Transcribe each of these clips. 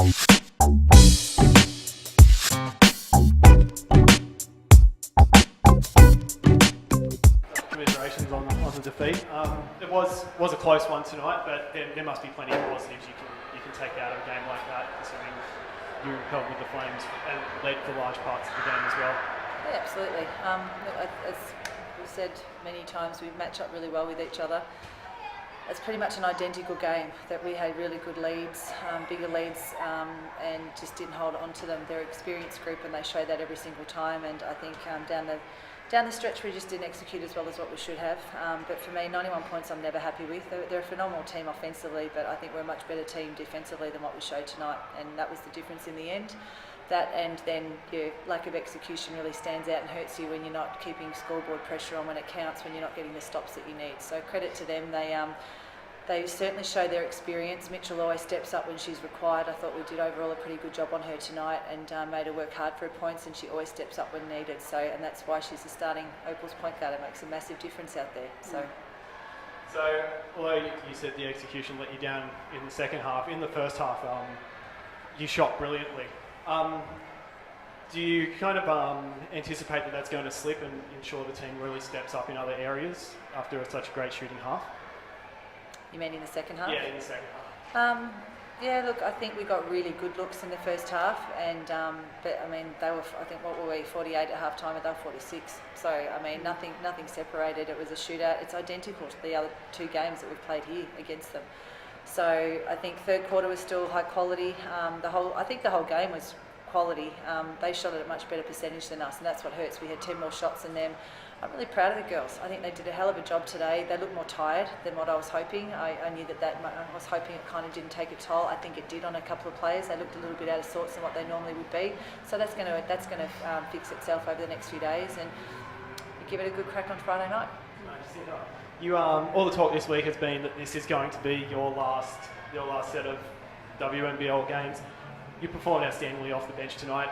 Commiserations on the defeat. It was a close one tonight, but there must be plenty of positives you can take out of a game like that, considering you held with the Flames and led for large parts of the game as well. Yeah, absolutely. As we've said many times, we match up really well with each other. It's pretty much an identical game, that we had really good leads, bigger leads, and just didn't hold on to them. They're an experienced group and they show that every single time, and I think down the stretch we just didn't execute as well as what we should have. But for me, 91 points I'm never happy with. They're a phenomenal team offensively, but I think we're a much better team defensively than what we showed tonight, and that was the difference in the end. That, and then your lack of execution really stands out and hurts you when you're not keeping scoreboard pressure on when it counts, when you're not getting the stops that you need. So credit to them. They certainly show their experience. Mitchell always steps up when she's required. I thought we did overall a pretty good job on her tonight, and made her work hard for her points, and she always steps up when needed. And that's why she's the starting Opal's point guard. It makes a massive difference out there. So although you said the execution let you down in the second half, in the first half you shot brilliantly. Do you kind of anticipate that that's going to slip and ensure the team really steps up in other areas after such a great shooting half? You mean in the second half? Yeah, in the second half. Yeah, look, I think we got really good looks in the first half, and but I mean they were, I think, what were we, 48 at half time, and they were 46. So I mean nothing separated. It was a shootout. It's identical to the other two games that we've played here against them. So I think third quarter was still high quality. I think the whole game was quality. They shot at a much better percentage than us, and that's what hurts. We had 10 more shots than them. I'm really proud of the girls. I think they did a hell of a job today. They looked more tired than what I was hoping. I knew that I was hoping it kind of didn't take a toll. I think it did on a couple of players. They looked a little bit out of sorts than what they normally would be. So that's going to fix itself over the next few days, and give it a good crack on Friday night. You all the talk this week has been that this is going to be your last set of WNBL games. You performed outstandingly off the bench tonight.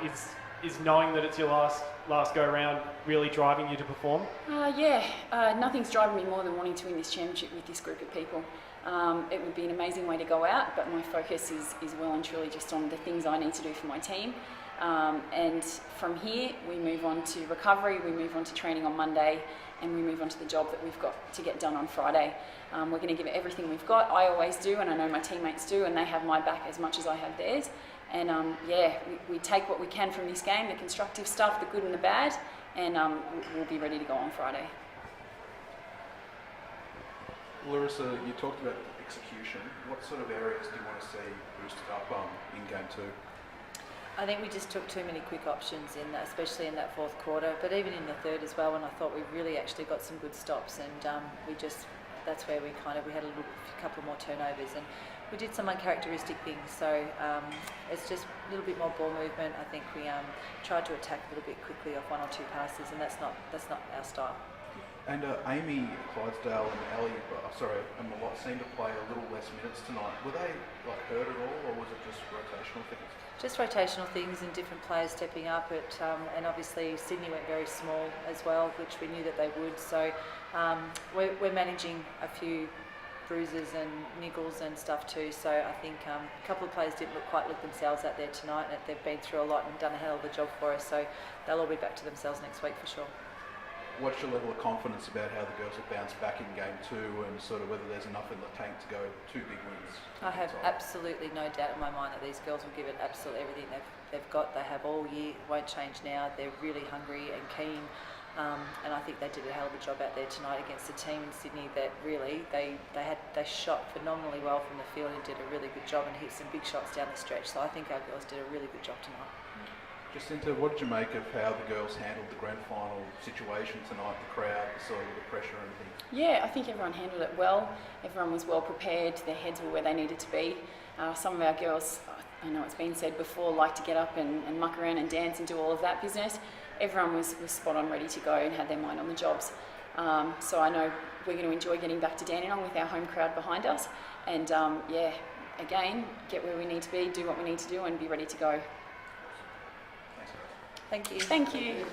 Is knowing that it's your last go round really driving you to perform? Nothing's driving me more than wanting to win this championship with this group of people. It would be an amazing way to go out, but my focus is well and truly just on the things I need to do for my team. And from here, we move on to recovery, we move on to training on Monday, and we move on to the job that we've got to get done on Friday. We're going to give it everything we've got. I always do, and I know my teammates do, and they have my back as much as I have theirs. And we take what we can from this game, the constructive stuff, the good and the bad, and we'll be ready to go on Friday. Larissa, you talked about execution. What sort of areas do you want to see boosted up in game two? I think we just took too many quick options especially in that fourth quarter, but even in the third as well, when I thought we really actually got some good stops, and that's where we had a couple more turnovers, and we did some uncharacteristic things. So it's just a little bit more ball movement. I think we tried to attack a little bit quickly off one or two passes, and that's not our style. And Amy, Clydesdale and Ellie, and Malott seemed to play a little less minutes tonight. Were they hurt at all, or was it just rotational things? Just rotational things and different players stepping up. And obviously Sydney went very small as well, which we knew that they would. So we're managing a few bruises and niggles and stuff too. So I think a couple of players didn't quite look themselves out there tonight, and they've been through a lot and done a hell of a job for us. So they'll all be back to themselves next week for sure. What's your level of confidence about how the girls have bounced back in game two, and sort of whether there's enough in the tank to go two big wins? I have absolutely no doubt in my mind that these girls will give it absolutely everything they've got. They have all year, won't change now. They're really hungry and keen, and I think they did a hell of a job out there tonight against a team in Sydney that really they shot phenomenally well from the field and did a really good job and hit some big shots down the stretch. So I think our girls did a really good job tonight. Jacinta, what did you make of how the girls handled the grand final situation tonight, the crowd, the pressure and everything? Yeah, I think everyone handled it well. Everyone was well prepared. Their heads were where they needed to be. Some of our girls, I know it's been said before, like to get up and muck around and dance and do all of that business. Everyone was spot on, ready to go, and had their mind on the jobs. So I know we're going to enjoy getting back to Dandenong with our home crowd behind us. And again, get where we need to be, do what we need to do, and be ready to go. Thank you. Thank you.